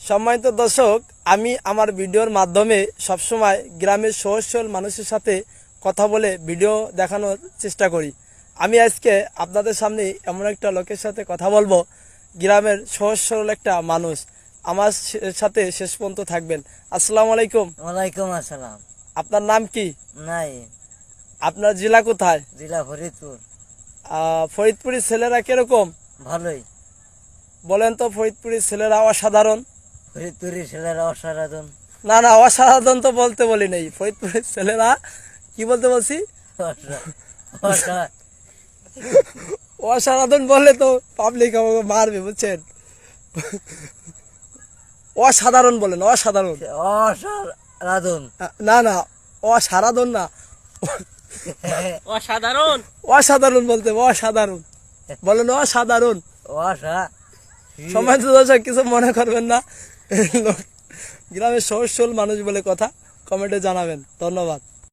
সম্মানিত দর্শক, আমি আমার ভিডিওর মাধ্যমে সবসময় গ্রামের সহজ সরল মানুষের সাথে কথা বলে ভিডিও দেখানোর চেষ্টা করি। আমি আজকে আপনাদের সামনে এমন একটা লোকের সাথে কথা বলবো, গ্রামের সহজ সরল একটা মানুষ। আমার সাথে শেষ পর্যন্ত থাকবেন। আসসালামু আলাইকুম। ওয়ালাইকুম আসসালাম। আপনার নাম কি? নাই, আপনার জেলা কোথায়? জেলা ফরিদপুর। ফরিদপুরের ছেলেরা কিরকম ভালোই। বলেন তো? ফরিদপুরের ছেলেরা অসাধারণ? ফরিদপুরের ছেলেরা অসাধারণ। না না, অসাধারণ তো বলতে বলি নাই। ফরিদপুরের ছেলেরা কি বলতে বলছি? অসাধারণ বললে তো পাবলিক আমাকে মারবে, বুঝছেন? অসাধারণ বলেন, অসাধারণ। অসাধারণ। না না, অসাধারণ না, অসাধারণ। অসাধারণ বলতে, অসাধারণ বলেন, অসাধারণ। সময় তো দর্শক কিছু মনে করবেন না, গ্রামের সহজ সরল মানুষ বলে কথা। কমেন্টে জানাবেন। ধন্যবাদ।